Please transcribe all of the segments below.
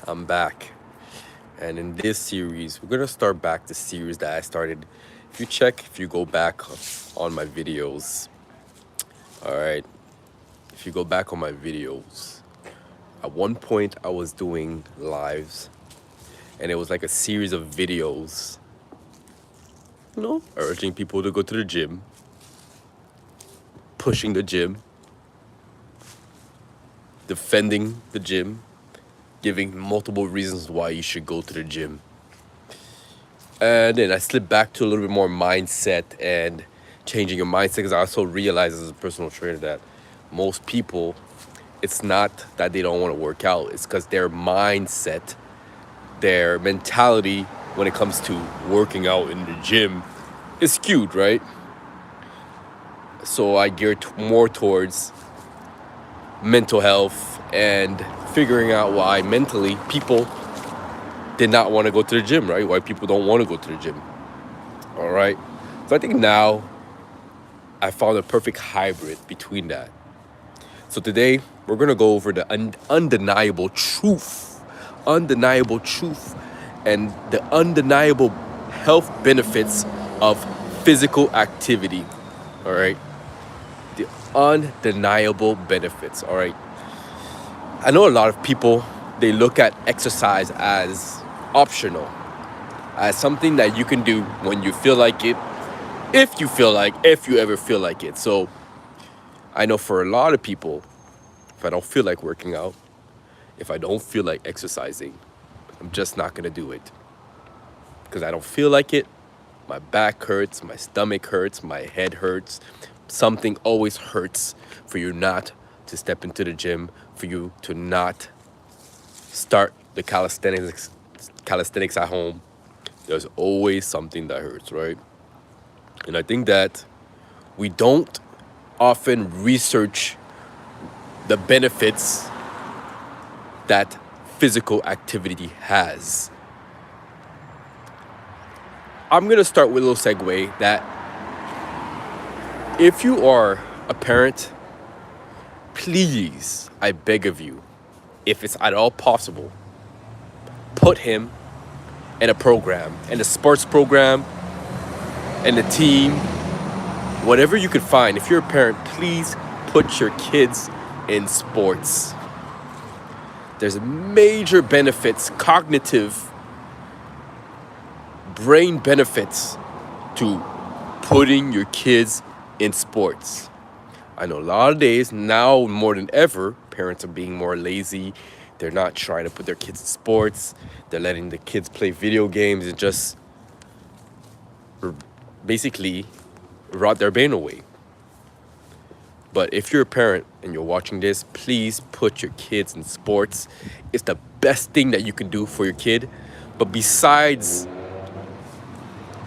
I'm back. And in this series, we're going to start back the series that I started. If you go back on my videos, all right, if you go back on my videos, at one point I was doing lives and it was like a series of videos, urging people to go to the gym, pushing the gym, defending the gym, giving multiple reasons why you should go to the gym. And then I slipped back to a little bit more mindset and changing your mindset because I also realized as a personal trainer that most people, it's not that they don't want to work out, it's because their mindset, their mentality when it comes to working out in the gym is skewed, right? So I geared more towards mental health and figuring out why mentally people did not want to go to the gym, right? Why people don't want to go to the gym. All right. So I think now I found a perfect hybrid between that. So today we're going to go over the undeniable truth, and the undeniable health benefits of physical activity. All right. The undeniable benefits. All right. I know a lot of people, they look at exercise as optional, as something that you can do when you feel like it, if you ever feel like it. So I know for a lot of people, if I don't feel like working out, if I don't feel like exercising, I'm just not gonna do it. Because I don't feel like it, my back hurts, my stomach hurts, my head hurts. Something always hurts for you not to step into the gym, for you to not start the calisthenics at home. There's always something that hurts, right? And I think that we don't often research the benefits that physical activity has. I'm going to start with a little segue that if you are a parent, please, I beg of you, if it's at all possible, put him in a program, in a sports program, in a team, whatever you could find. If you're a parent, please put your kids in sports. There's major benefits, cognitive, brain benefits to putting your kids in sports. I know a lot of days now more than ever, parents are being more lazy. They're not trying to put their kids in sports. They're letting the kids play video games and just basically rot their brain away. But if you're a parent and you're watching this, please put your kids in sports. It's the best thing that you can do for your kid. But besides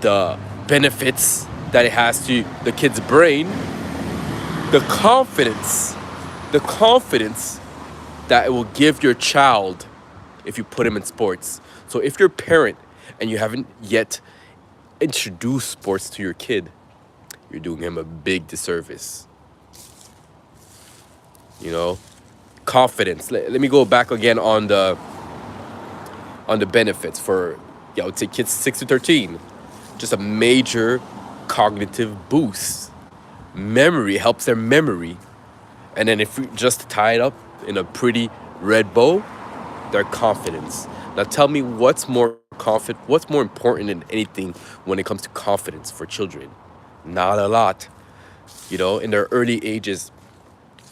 the benefits that it has to the kid's brain, the confidence that it will give your child if you put him in sports. So if you're a parent and you haven't yet introduced sports to your kid, you're doing him a big disservice. Confidence. Let me go back again on the benefits for, I would say kids 6 to 13. Just a major cognitive boost. Memory helps their memory. And then if we just tie it up in a pretty red bow, their confidence. Now tell me what's more important than anything when it comes to confidence for children? Not a lot. In their early ages,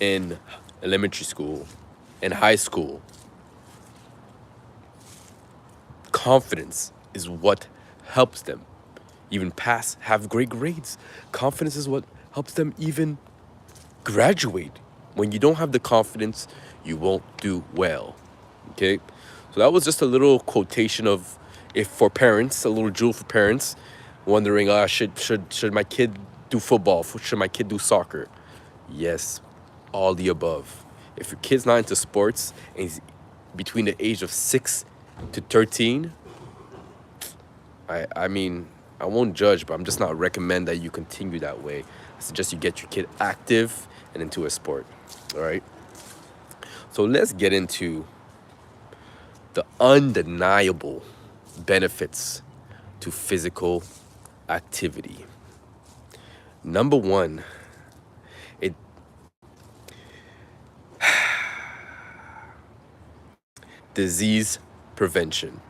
in elementary school, in high school, confidence is what helps them even have great grades. Confidence is what helps them even graduate. When you don't have the confidence, you won't do well. Okay? So that was just a little quotation of, if for parents, a little jewel for parents wondering, should my kid do football? Should my kid do soccer? Yes, all the above. If your kid's not into sports and he's between the age of 6 to 13, I mean, I won't judge, but I'm just not recommend that you continue that way. I suggest you get your kid active and into a sport. All right. So let's get into the undeniable benefits to physical activity. Number one, it disease prevention.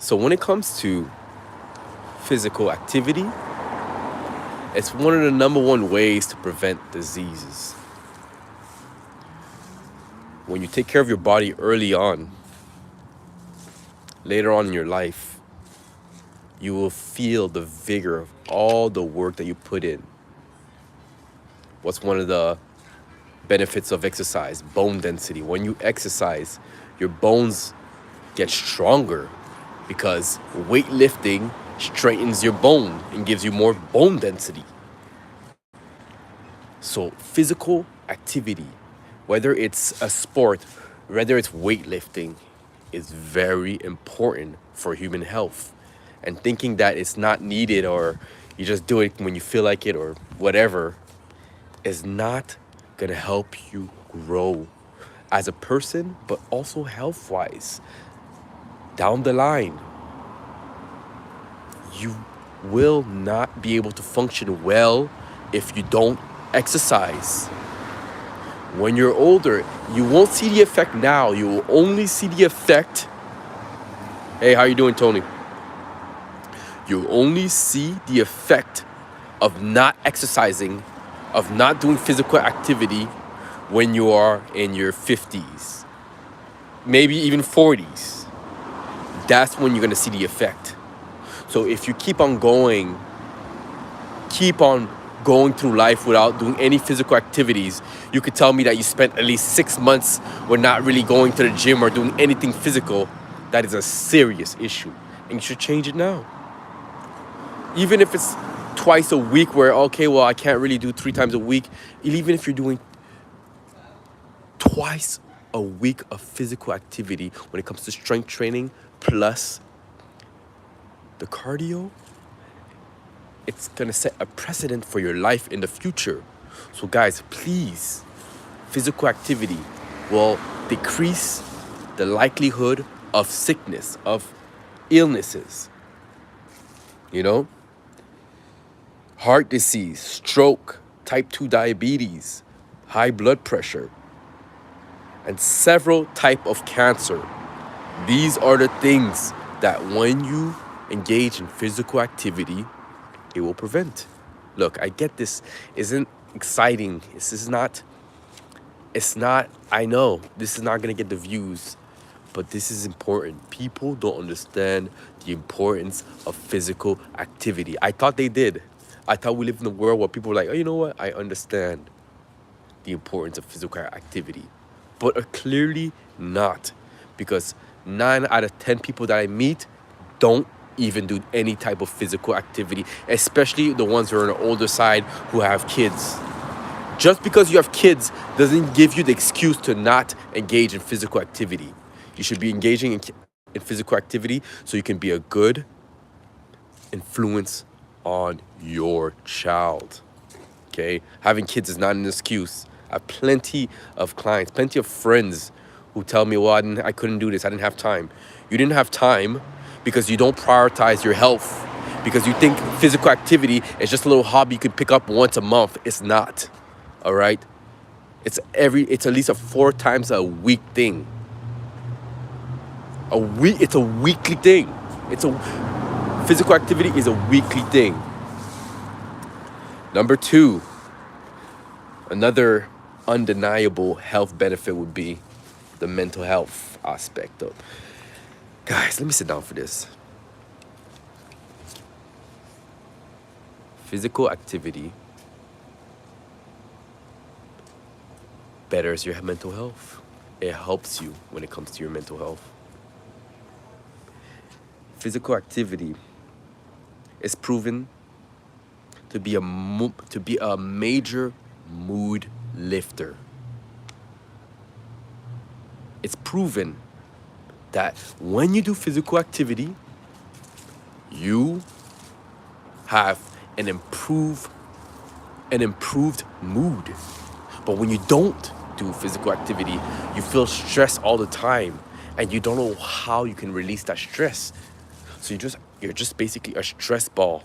So when it comes to physical activity, it's one of the number one ways to prevent diseases. When you take care of your body early on, later on in your life, you will feel the vigor of all the work that you put in. What's one of the benefits of exercise? Bone density. When you exercise, your bones get stronger because weightlifting straightens your bone and gives you more bone density. So physical activity, whether it's a sport, whether it's weightlifting, is very important for human health. And thinking that it's not needed or you just do it when you feel like it or whatever is not gonna help you grow as a person, but also health-wise. Down the line, you will not be able to function well if you don't exercise. When you're older, you won't see the effect now. You will only see the effect. Hey, how you doing, Tony? You'll only see the effect of not exercising, of not doing physical activity when you are in your 50s, maybe even 40s. That's when you're gonna see the effect. So if you keep on going through life without doing any physical activities, you could tell me that you spent at least 6 months with not really going to the gym or doing anything physical. That is a serious issue, and you should change it now. Even if it's twice a week where, okay, well, I can't really do 3 times a week. Even if you're doing twice a week of physical activity when it comes to strength training plus the cardio, it's gonna set a precedent for your life in the future. So guys, please, physical activity will decrease the likelihood of sickness, of illnesses. You know? Heart disease, stroke, type 2 diabetes, high blood pressure, and several types of cancer. These are the things that when you engage in physical activity, it will prevent. Look, I get this isn't exciting. I know this is not going to get the views, but this is important. People don't understand the importance of physical activity. I thought they did. I thought we live in a world where people were like, oh, you know what? I understand the importance of physical activity. But clearly not. Because 9 out of 10 people that I meet don't even do any type of physical activity, especially the ones who are on the older side who have kids. Just because you have kids doesn't give you the excuse to not engage in physical activity. You should be engaging in physical activity so you can be a good influence on your child. Okay? Having kids is not an excuse. I have plenty of clients, plenty of friends who tell me, well, I couldn't do this. I didn't have time. You didn't have time because you don't prioritize your health, because you think physical activity is just a little hobby you could pick up once a month. It's not. All right? It's at least a 4 times a week thing. It's a weekly thing. Physical activity is a weekly thing. Number 2, another undeniable health benefit would be the mental health aspect of. Guys, let me sit down for this. Physical activity betters your mental health. It helps you when it comes to your mental health. Physical activity is proven to be a major mood lifter. It's proven that when you do physical activity, you have an improved mood. But when you don't do physical activity, you feel stressed all the time. and you don't know how you can release that stress. So you're just basically a stress ball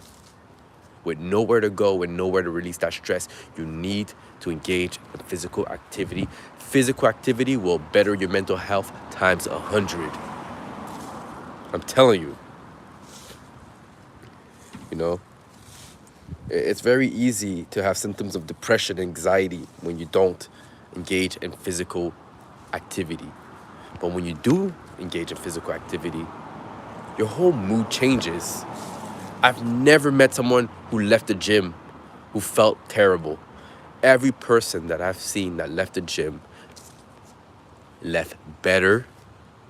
with nowhere to go and nowhere to release that stress. You need to engage in physical activity. Physical activity will better your mental health times 100. I'm telling you, you know, it's very easy to have symptoms of depression, anxiety when you don't engage in physical activity. But when you do engage in physical activity, your whole mood changes. I've never met someone who left the gym who felt terrible. Every person that I've seen that left the gym left better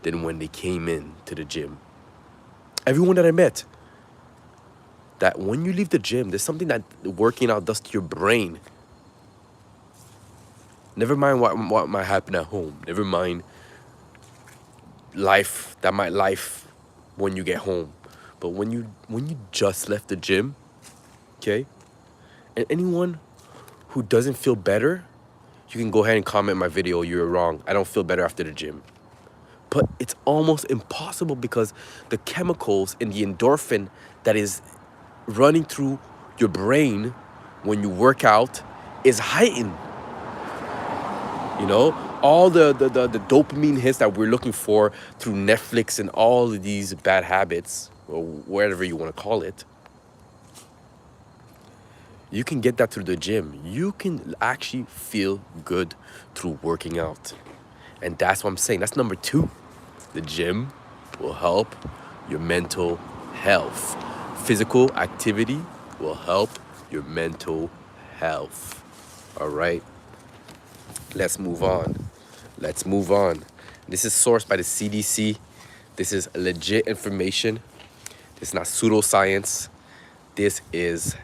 than when they came in to the gym. Everyone that I met, that when you leave the gym, there's something that working out does to your brain. Never mind what might happen at home. Never mind life when you get home. But when you just left the gym, okay? And anyone who doesn't feel better, you can go ahead and comment my video, you're wrong. I don't feel better after the gym. But it's almost impossible because the chemicals in the endorphin that is running through your brain when you work out is heightened. You know, all the dopamine hits that we're looking for through Netflix and all of these bad habits, or whatever you want to call it, you can get that through the gym. You can actually feel good through working out. And that's what I'm saying. That's number 2. The gym will help your mental health. Physical activity will help your mental health. All right? Let's move on. This is sourced by the CDC. This is legit information. This is not pseudoscience. This is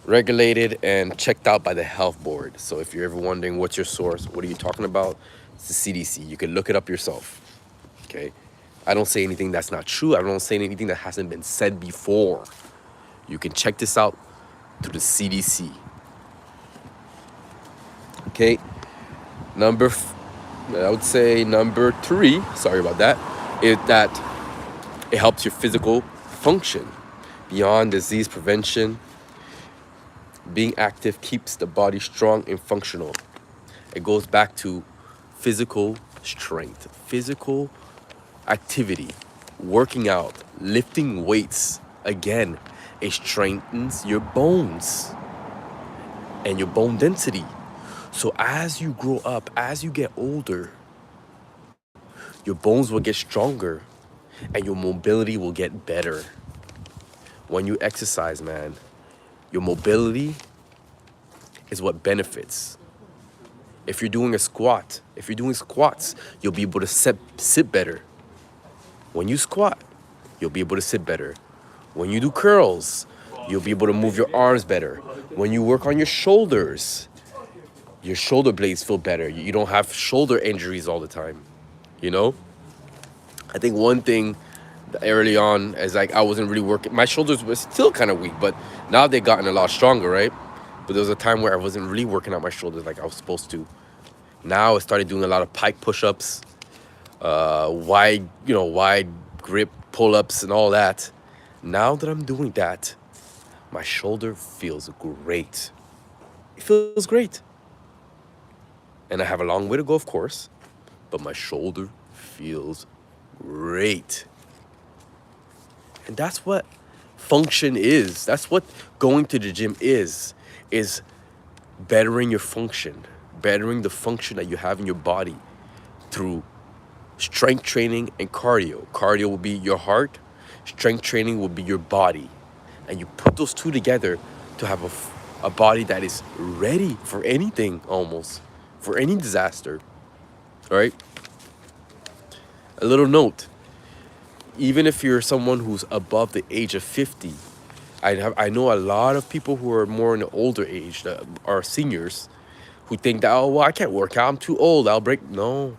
regulated and checked out by the health board. So if you're ever wondering what's your source, what are you talking about? It's the CDC. You can look it up yourself. Okay? I don't say anything that's not true. I don't say anything that hasn't been said before. You can check this out through the CDC. Okay? I would say number 3, sorry about that, is that it helps your physical function. Beyond disease prevention, being active keeps the body strong and functional. It goes back to physical strength, physical activity, working out, lifting weights. Again, it strengthens your bones and your bone density. So as you grow up, as you get older, your bones will get stronger and your mobility will get better. When you exercise, man, your mobility is what benefits. If you're doing squats, you'll be able to sit better. When you squat, you'll be able to sit better. When you do curls, you'll be able to move your arms better. When you work on your shoulders, your shoulder blades feel better. You don't have shoulder injuries all the time, you know? I think one thing early on is like I wasn't really working. My shoulders were still kind of weak, but now they've gotten a lot stronger, right? But there was a time where I wasn't really working out my shoulders like I was supposed to. Now I started doing a lot of pike push-ups, wide grip pull-ups and all that. Now that I'm doing that, my shoulder feels great. It feels great. And I have a long way to go, of course, but my shoulder feels great. And that's what function is. That's what going to the gym is bettering your function, bettering the function that you have in your body through strength training and cardio. Cardio will be your heart, strength training will be your body. And you put those two together to have a body that is ready for anything almost. For any disaster, all right? A little note, even if you're someone who's above the age of 50, I know a lot of people who are more in the older age, that are seniors, who think that, oh, well, I can't work out, I'm too old, I'll break. No,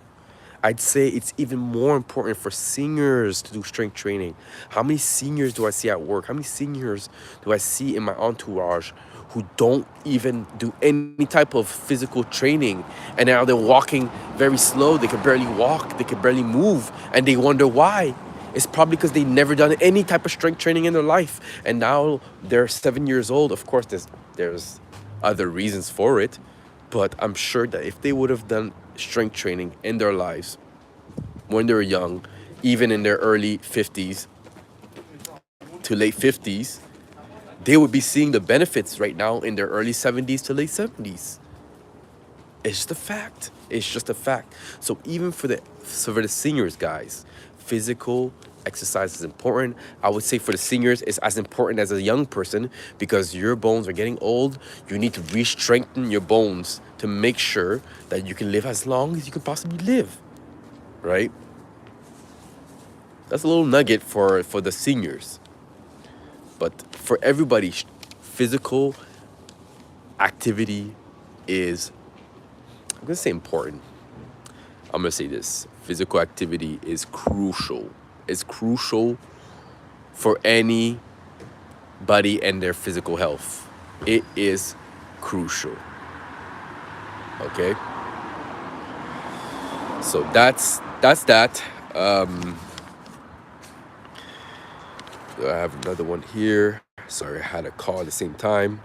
I'd say it's even more important for seniors to do strength training. How many seniors do I see at work? How many seniors do I see in my entourage who don't even do any type of physical training, and now they're walking very slow. They can barely walk, they can barely move, and they wonder why. It's probably because they never done any type of strength training in their life, and now they're 7 years old. Of course, there's other reasons for it, but I'm sure that if they would have done strength training in their lives when they were young, even in their early 50s to late 50s, they would be seeing the benefits right now in their early 70s to late 70s. It's just a fact. It's just a fact. So even for the seniors, guys, physical exercise is important. I would say for the seniors, it's as important as a young person, because your bones are getting old. You need to re-strengthen your bones to make sure that you can live as long as you can possibly live, right? That's a little nugget for the seniors. But for everybody, physical activity is, I'm going to say important. I'm going to say this. Physical activity is crucial. It's crucial for anybody and their physical health. It is crucial. Okay? So that's that. I have another one here. Sorry, I had a call at the same time.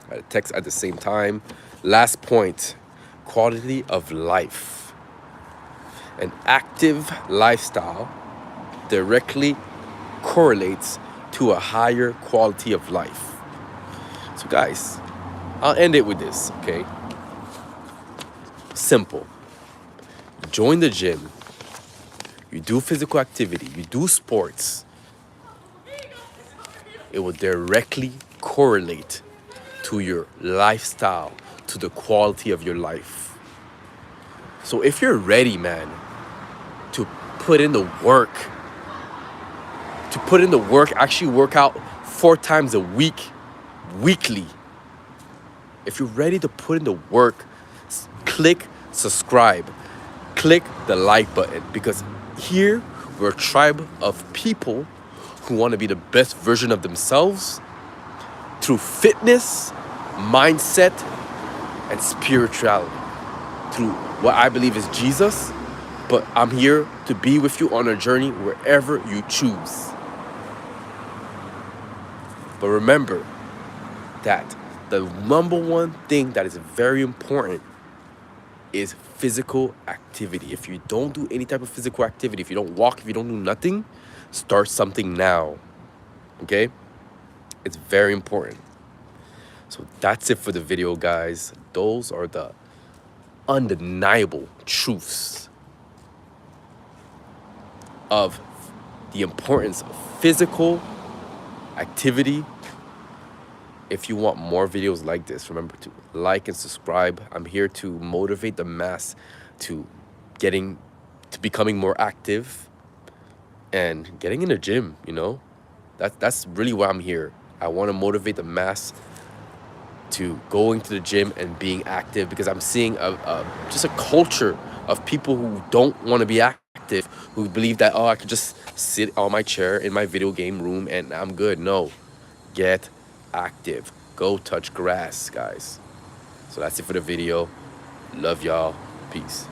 I had a text at the same time. Last point, quality of life. An active lifestyle directly correlates to a higher quality of life. So guys, I'll end it with this, okay? Simple. Join the gym. You do physical activity. You do sports. It will directly correlate to your lifestyle, to the quality of your life. So if you're ready, man, to put in the work, actually work out 4 times a week, weekly. If you're ready to put in the work, click subscribe, click the like button, because here we're a tribe of people who want to be the best version of themselves through fitness, mindset, and spirituality, through what I believe is Jesus. But I'm here to be with you on a journey wherever you choose. But remember that the number one thing that is very important is physical activity. If you don't do any type of physical activity, if you don't walk, if you don't do nothing, start something now. Okay? It's very important. So that's it for the video, guys. Those are the undeniable truths of the importance of physical activity. If you want more videos like this, remember to like and subscribe. I'm here to motivate the mass to becoming more active and getting in the gym, you know? That's really why I'm here. I want to motivate the mass to going to the gym and being active, because I'm seeing just a culture of people who don't want to be active, who believe that, oh, I could just sit on my chair in my video game room and I'm good. No, get active. Go touch grass, guys. So that's it for the video. Love y'all. Peace.